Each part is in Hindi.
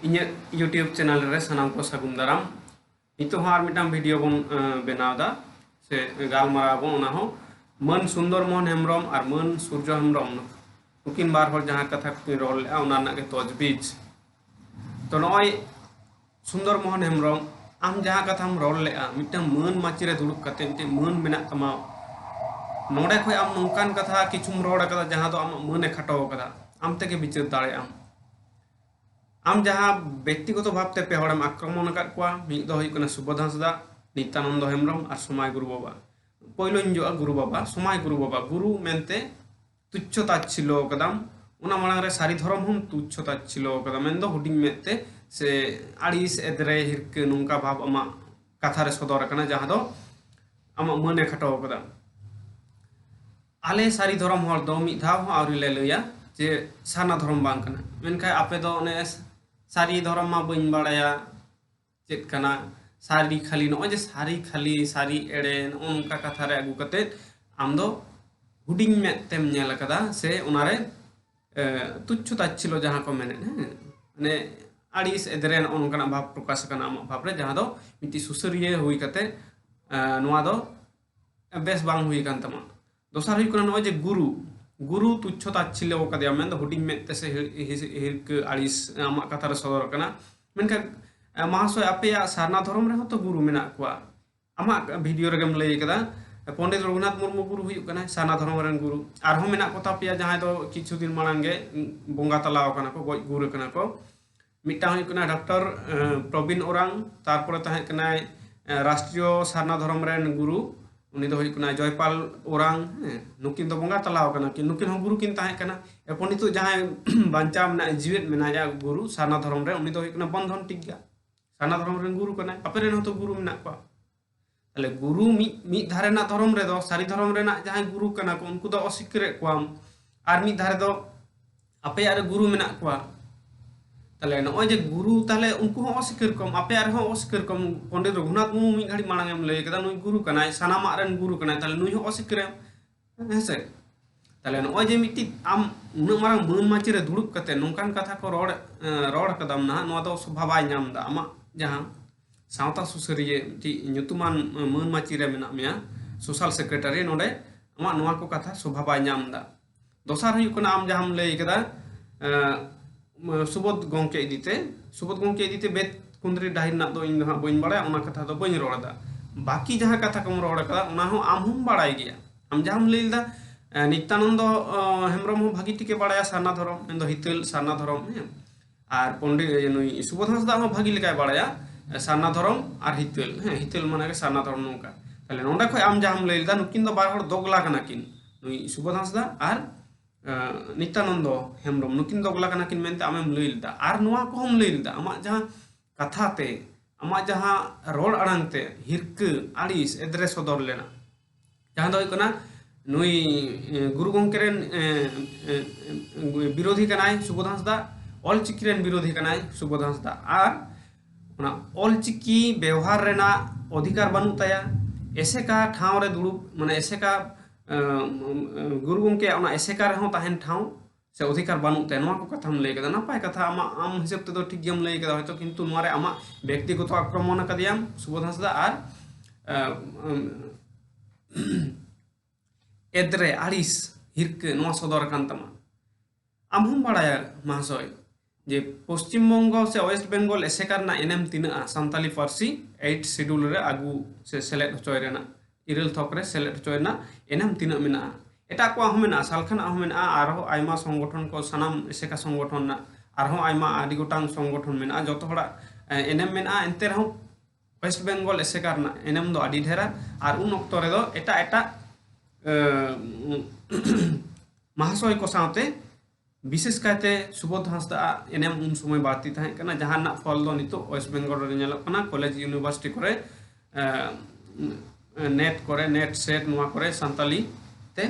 ᱤᱧᱟᱹᱜ YouTube ᱪᱮᱱᱮᱞ ᱨᱮ ᱥᱟᱱᱟᱢ ᱠᱚ ᱥᱟᱹᱜᱩᱱ ᱫᱟᱨᱟᱢ ᱱᱤᱛᱚᱜ ᱦᱚᱸ ᱟᱨ ᱢᱤᱫᱴᱟᱝ ᱵᱷᱤᱰᱤᱭᱳ ᱵᱚᱱ ᱵᱮᱱᱟᱣᱫᱟ ᱥᱮ ᱜᱟᱞᱢᱟᱨᱟᱣ ᱵᱚᱱ ᱚᱱᱟ ᱦᱚᱸ ᱢᱟᱹᱱ ᱥᱩন্দᱚᱨ ᱢᱳᱦᱚᱱ ᱦᱮᱢᱵᱨᱚᱢ ᱟᱨ ᱢᱟᱹᱱ ᱥᱩᱨᱡᱚ ᱦᱮᱢᱵᱨᱚᱢ ᱱᱩᱠᱤᱱ ᱵᱟᱨ ᱦᱚᱲ ᱡᱟᱦᱟᱸ ᱠᱟᱛᱷᱟ ᱠᱚᱠᱤᱱ ᱨᱚᱲ ᱞᱮᱜᱼᱟ ᱚᱱᱟ ᱨᱮᱱᱟᱜ ᱜᱮ ᱛᱚᱡᱵᱤᱡ ᱛᱚ ᱱᱚᱜᱼᱚᱭ ᱥᱩন্দᱚᱨ ᱢᱳᱦᱚᱱ ᱦᱮᱢᱵᱨᱚᱢ ᱟᱢ ᱡᱟᱦᱟᱸ ᱠᱟᱛᱷᱟᱢ ᱨᱚᱲ ᱞᱮᱜᱼᱟ ᱢᱤᱫᱴᱟᱝ ᱢᱟᱹᱱ ᱢᱟᱹᱪᱤ ᱨᱮ ᱫᱩᱲᱩᱵ ᱠᱟᱛᱮ ᱢᱤᱫᱴᱟᱝ ᱢᱟᱹᱱ ᱢᱮᱱᱟᱜ ᱛᱟᱢᱟ ᱱᱚᱰᱮ ᱠᱷᱚᱡ ᱟᱢ ᱱᱚᱝᱠᱟᱱ ᱠᱟᱛᱷᱟ ᱠᱤᱪᱷᱩᱢ ᱨᱚᱲ ᱟᱠᱟᱫᱟ ᱡᱟᱦᱟᱸ ᱫᱚ ᱟᱢᱟᱜ ᱢᱟᱹᱱᱮ ᱠᱷᱟᱴᱚ ᱟᱠᱟᱫᱟ ᱟᱢ ᱛᱮᱜᱮ ᱵᱤᱪᱟᱹᱨ ᱫᱟᱲᱮᱭᱟᱜ ᱟᱢ ᱡᱟᱦᱟᱸ ᱵᱮक्तिगत भावते पे हड़म आक्रमण अकाद कोआ मिद दो हुई कना सुबोध हांसदा नित्यानंद हेम्ब्रम और समाय गुरु बाबा पहिलो जो गुरु बाबा समाय गुरु बाबा गुरु मेनते तुच्छ ताच्छिल्य कदम उना मांग रे सारी धर्म हम तुच्छ ताच्छिल्य कदम मेन दो हुडिंग मेते से आड़िस एदरे हिरक नोंका भाव अमा कथा रे सदर कना जहां दो अमा मने खटो कदा आले सारी धर्म हर दो मिद धाव आवरी ले लया जे साना धर्म बांग कना मेनखाय आपे दो ने सारी धर्म मा बइन बाड़ाया चेत कना सारी खाली नो जे सारी खाली सारी एड़े नोंका कथा रे अगु कते आम दो हुडिंग मेतेम नेल कदा से उनारे तुच्छ ताच्छिल्य जहां को मेने ने आड़िस एदरे नोंका भाव प्रकाश कना आम भाव रे जहां दो मिटी सुसरिये हुई कते नोआ दो बेस बांग हुई कान तमा दोसार हुई कना नो जे गुरु गुरु तुच्छ ताच्छिल्य कदिया मेन दो हुडिंग मेते से हिरक आड़िस आमा कथा रे सदर कना मेनका महाशय आपे सारना धर्म रे तो गुरु मेना कुआ आमा वीडियो रे गेम लई कदा पंडित रघुनाथ मुर्मू गुरु हुई कना सारना धर्म रेन गुरु आरहो मेना कोता पे जहां दो किछु दिन मांगे बोंगा तलाव कना को गoj गुरु कना को मिटा हुई कना डॉक्टर प्रवीण ओरांग तारपरे ताहे कना राष्ट्रीय सारना धर्म रेन गुरु उनी दो हुई कना जयपाल ओरांग नुकिन दो बोंगा तलाव कना कि नुकिन हो गुरु किन ताहे कना एपन नितो जहां बांचा मेना जीवित मेना गुरु सारना धर्म रे उनी दो हुई कना बंधन टिग्गा साना धर्म रेन गुरु कना आपे रेन तो गुरु मेना को तले गुरु मी धारे ना धर्म रे दो सारी धर्म रे ना जहां गुरु कना को उनको दो असिक्रे कोम आर मी धारे दो आपे यार गुरु मेना को तले नय जे गुरु तले उनको हो असिक्र कम आपे यार हो असिक्र कम पंडित रघुनाथ मुर्मू मी घड़ी मांग एम लई कदा नुई गुरु कना सानामा रेन गुरु कना तले नुई हो असिक्रे हेसे तले नय जे मिट्टी आम उन मारंग मन माची रे दुड़ुब कते नोंकान कथा को रोड कदम ना नो दो स्वभाव बाय नाम दा आमा जहां सावता सुसरिये टी ᱧᱩᱛᱩᱢᱟᱱ ᱢᱟᱹᱱ ᱢᱟᱹᱪᱤ रे मेना मेया सोशल सेक्रेटरी नोडे आमा नोआ को कथा शोभा बाय नाम दा दोसार हुई कना आम जहां लई कदा सुबोध गोंके इदीते बेत कुंद्री डाहिर ना दो इन हा बइन बाड़ा ओना कथा दो बइन रोड़ा बाकी जहां कथा कम रोड़ कदा ओना हो आम हम बाड़ाय गया आम जहां लईदा नित्यानंद हेम्ब्रम हो भागी टिके बाड़ाया सारना धर्म मेन दो हितल सारना धर्म आर पंडित नुई सुबोध हांसदा हो भागी लेकाय बाड़ाया सारना धर्म और हितल हितल माने सारना धर्म नोंका तले नोंडा खय आम जहां लईदा नुकिन दो बार हर दोगला कना किन नुई सुबोध हांसदा और नित्यानंद हेम्ब्रम नुकिन दोगला कना किन मेनते आमेम लईदा और नोआ को हम लईदा आमा जहां कथाते आमा जहां रोड अड़ांगते हिरक आड़िस एदरे सदर लेना जहां दो कना नुई गुरु गोंके रेन विरोधी कनाय सुबोध हांसदा ऑलचिकी रेन विरोधी कनाय सुबोध हांसदा और ऑलचिकी व्यवहार रेना अधिकार बनू ताया एसेका ठाव रे दुड़ुब माने एसेका गुरु गोंके ओना एसेका रे ताहेन ठाव से अधिकार बनू ताया नोआ को कथा हम लई कदा नापाय कथा आम हिसाब ते दो ठीक गेम लई कदा होयतो किंतु नोआ रे आमा व्यक्तिगत आक्रमण कदियाम सुबोध हांसदा और एदरे आड़िस हिरक नोआ सदर कान तमा आम हम बाड़ाया महाशय जे पश्चिम बंग से वेस्ट बेंगल एसेकार ना एनएम तीना सानताली पार्सी 8 शेड्यूल रे आगु से सेलेक्ट होचोय रेना इरल थक रे सेलेक्ट होचोय ना एनएम तीना मेना एटा को हम मेना सालखान हम मेना आरो आयमा संगठन को सनाम एसेका संगठन ना आरो आयमा आदि गोटांग संगठन मेना जतो हड़ा एनएम मेना एनते रहो वेस्ट बेंगल एसेकार ना एनएम दो आदि ढेरा आर उन अक्तो रे दो एटा महाशय को साथे विशेष कहते सुबोध हांसदा एनएम उन समय बाती थाहे कना जहां ना फल दो नितो वेस्ट बेंगल रे नेलो कना कॉलेज यूनिवर्सिटी करे नेट सेट नोआ करे संताली ते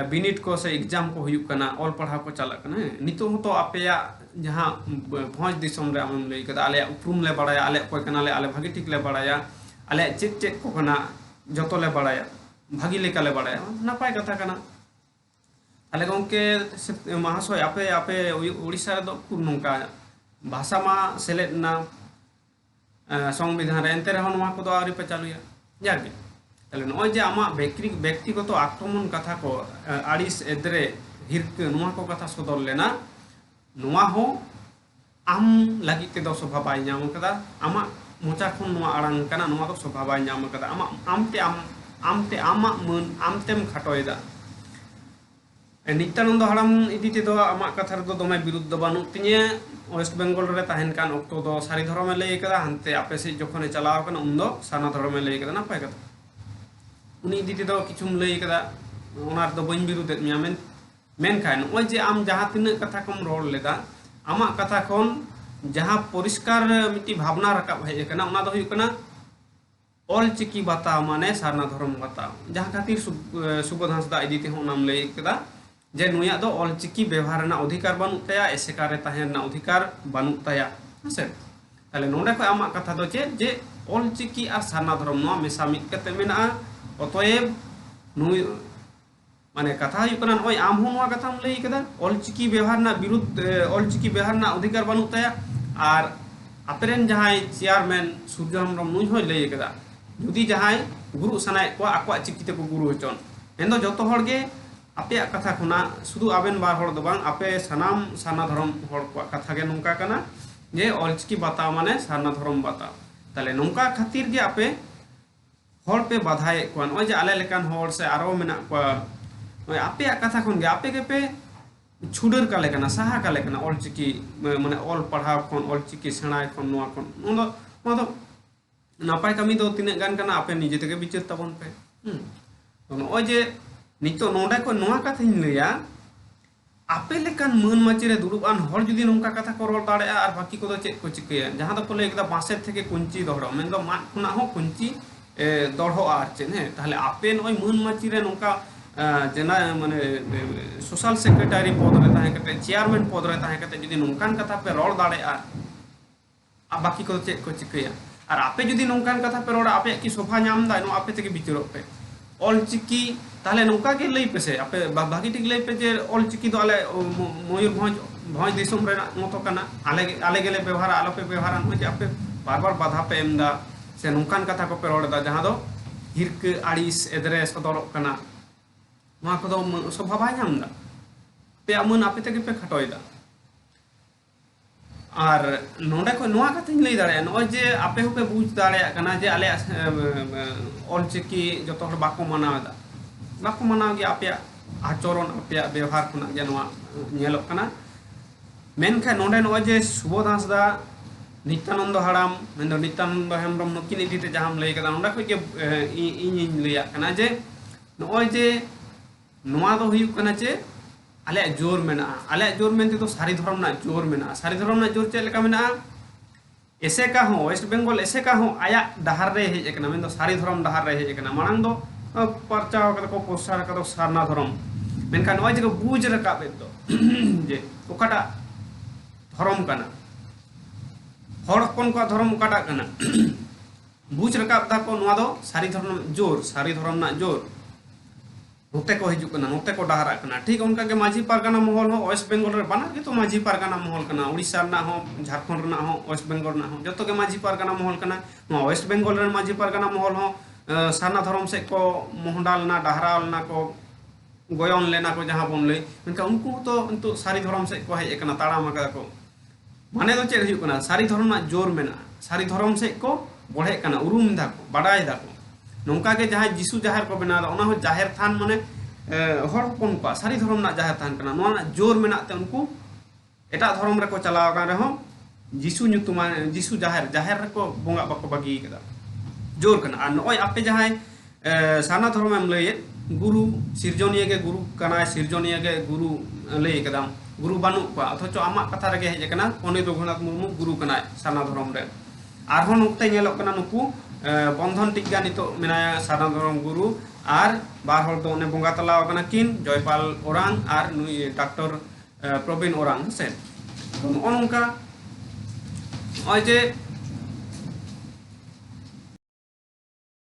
बिनिट को से एग्जाम को हुयु कना ऑल पढ़ा को चला कना नितो हो तो आपेया जहां भोज दिसम रे आम लई कदा आले उपरुम ले बाड़ाया आले कोय कना आले भागी ठीक ले बाड़ाया आले चेक को कना जतो ले बाड़ाया भागी लेका ले बाड़ाया नापाय कथा कना ताले गोंके महाशय आपे आपे ओडिशा रे दो नोंका भाषा मा सेलेद ना संविधान रे एंते रहो नोआ को दो आउरी पे चालुया जागे ताले नय जे आमा व्यक्तिगत आक्रमण कथा को आड़िस एदरे हिरक नोआ को कथा सदर लेना नोआ हो आम लगी ते दो स्वभाव बाय नाम कदा आमा मोचा खन नोआ आड़ांग कना नोआ दो स्वभाव बाय नाम कदा आमते आमा मन आमतेम खाटोयदा नित्यानंद हड़ाम इदी ते दो आमा कथा रे दो दमे विरुद्ध बानु तिने वेस्ट बेंगल रे ताहेन कान अक्तो दो सारी धर्म लई कदा हनते आपे से जखने चलाव कना उन दो साना धर्म लई कदा नापाय कथा उनी इदी ते दो किछुम लई कदा ओनार दो बइन विरुद्ध मिया मेन खान ओय जे आम जहां तिना कथा कम रोड लेदा आमा कथा खन जहां परिष्कार मिटी भावना रकाब हेज कना ओना दो हुई कना ऑल चिकी बाता माने सारना धर्म बाता जहां खातिर सुबोध हांसदा इदी ते हो नाम लई कदा जे नुया दो ऑल चिकी व्यवहार ना अधिकार बानु तया एसेका रे ताहेन ना अधिकार बानु तया हसे ताले नोडे को आमा कथा दो जे ऑल चिकी आर सारना धर्म नो मेसा मिट कते मेना अतएब नुय माने कथा हुई कना नय आम हो नोआ कथाम लई कदा ऑल चिकी व्यवहार ना विरुद्ध ऑल चिकी व्यवहार ना अधिकार बानु तया आर आपेरेन जहाय चेयरमैन सूर्य हेम्ब्रम नुय होय लई कदा जुदी जहाय गुरु सनाय को आक्वा चिकी ते को गुरु होचन एंदो जतो हरगे आपे कथा खुना शुद्ध आबेन बार हर दो बांग आपे सनाम साना धर्म हर को कथा गे नोंका कना जे ऑलचिकी बाता माने साना धर्म बाता ताले नोंका खातिर गे आपे हर पे बाधाए कोन ओय जे आले लेकान हर से आरो मेना को ओय आपे कथा खुन गे आपे गे पे छुडर का लेकाना साहा का लेकाना ऑलचिकी माने ऑल पढ़ाव कोन ऑलचिकी सेणाय कोन नोआ कोन ओदो नापाय कमी दो तिने गान कना आपे निजे तेगे बिचार तबन पे ओय जे नितो नोडा को नोआ कथा लैया आपे लेकान मन माची रे दुरुबान हर जुदी नोंका कथा को रोल दाड़ेया आर बाकी को दो चेक को चिकैया जहां दो पले एकदा बांसे थेके कुंची दोहरो मेन दो मान खुना हो कुंची दोड़ो आर चेन हे ताहले आपे नय मन माची रे नोंका जेना माने सोशल सेक्रेटरी पद रे ताहे कते चेयरमैन पद रे ताहे कते जुदी नोंकान कथा पे रोल दाड़ेया आ बाकी को चेक को चिकैया आर आपे जुदी नोंकान कथा पे रोड़ा आपे की सोफा नाम दा नो आपे तेगे बिचारो पे ऑल चिकी ताहले नौका के लई पेसे आपे भागी ठीक लई पे जे ऑल चिकी दो आले मयूरभंज भंज दिसम रे मतो कना आले गेले व्यवहार आलो पे व्यवहार हो जे आपे बार बार बाधा पे एमदा से नौकान कथा को पे रोड़दा जहां दो हिरक आड़िस एदरे सदर कना मा को दो स्वभाव नामदा पे अमन आपे तेगे पे खटोयदा और नोडे को नोआ कथा लई दाड़े नय जे आपे होपे बुझ दाड़े कना जे आले ऑल चिकी जतो हर बाको मनावदा बाको मनाव गे आपे आचरण आपे व्यवहार खुना जे नोआ नेलो कना मेनखा नोडे नय जे सुबोध हांसदा नित्यानंद हड़ाम मेन नित्यानंद हेम्ब्रम नुकिन इदीते जहां लई कदा नोडे को जे इन लैया कना जे नय जे नोआ दो हुयु कना जे आले जोर मेना आले जोर मेनते तो सारी धर्म ना जोर मेना सारी धर्म ना जोर चेक लेका मेना एसेका हो वेस्ट बेंगल एसेका हो आया डहार रे हेज एकना मेन दो सारी धर्म डहार रे हेज एकना मानंग दो परचा कदा को पोस्टर कदा सारना धर्म मेनखान नय जे बुझ रकाबे दो जे ओकाटा धर्म कना हर कोन को धर्म ओकाटा कना बुझ रकाब दा को नोआ दो सारी धर्म ना जोर नोते को हिजु कना नोते को डहारा कना ठीक उनका के माझी पारगाना महल हो वेस्ट बेंगल रे बाना के तो माझी पारगाना महल कना उड़ीसा ना हो झारखंड ना हो वेस्ट बेंगल ना हो जतो के माझी पारगाना महल कना नो वेस्ट बेंगल रे माझी पारगाना महल हो साना धर्म से को मोहडाल ना डहाराल ना को गोयन लेना को जहां बन लई मेनका उनको तो सारी धर्म से को हेज कना ताड़ा मका को माने दो चेक हुयु कना सारी धर्म ना जोर मेना सारी धर्म से को बढ़े कना उरुम दा को बाडाय दा को नौका के जहां जिसु जाहिर को बनादा ओना हो जाहिर थान माने हर कोन को सारी धर्म ना जाहिर थान कना नोना जोर मेना ते उनको एटा धर्म रे को चलाव का रहो जिसु nyutuman जिसु जाहिर रे को बोंगा बको बागी कदा जोर कना आ नय आपे जहां साना धर्म एम लय गुरु सिरजोनिया के गुरु कना सिरजोनिया के गुरु लय कदा गुरु बानु को अथचो आमा कथा रे हेज कना पंडित रघुनाथ मुर्मू गुरु कना साना धर्म रे आरहो नुक्ते नेलो कना नुकु बंधन टिका नितो मेनाया साना धर्म गुरु आर बार हर दो ने बोंगा तलाव कना किन Jaipal Orang are Nooyi doctor Praveen Orang से नोनका ओय जे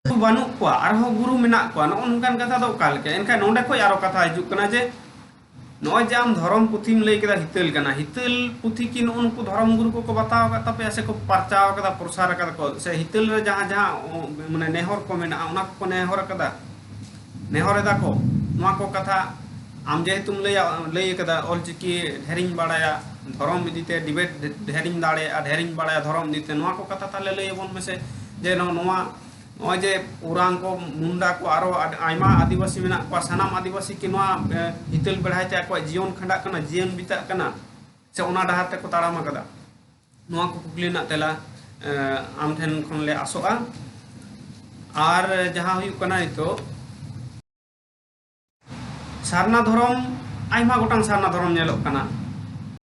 बानु को आरहो गुरु मेना को नोनकान कथा दो काल के एनका नोंडे को आरो कथा हिजु कना जे नॉय जे आम धर्म पुथिम लई केदा हितल कना हितल पुथि की नुकु धर्म गुरु को बताव का तपे से को परचाव कदा प्रसार कदा को से हितल रे जहां जहां माने नेहर को मेना उना को नेहर कदा नेहर दा को नवा को कथा आम जे तुम लई कदा ऑलचिकी ढेरिंग बाड़ाया धर्म इदीते डिबेट ढेरिंग दाड़े ढेरिंग बाड़ाया धर्म इदीते नवा को कथा ताले लई बोन में से जे नवा नॉय जे उरांग को मुंडा को आरो आयमा आदिवासी मेना को सानाम आदिवासी की नवा हितल बेढ़ाइते को जीवन खंडा कना जीवन बिता कना से ओना डहाते को ताड़ाम कदा नवा को कुकली ना तेला आम ठेन खन ले आसोआ आर जहां हुयु कना नितो सारना धर्म आयमा गोटांग सारना धर्म नेलोक कना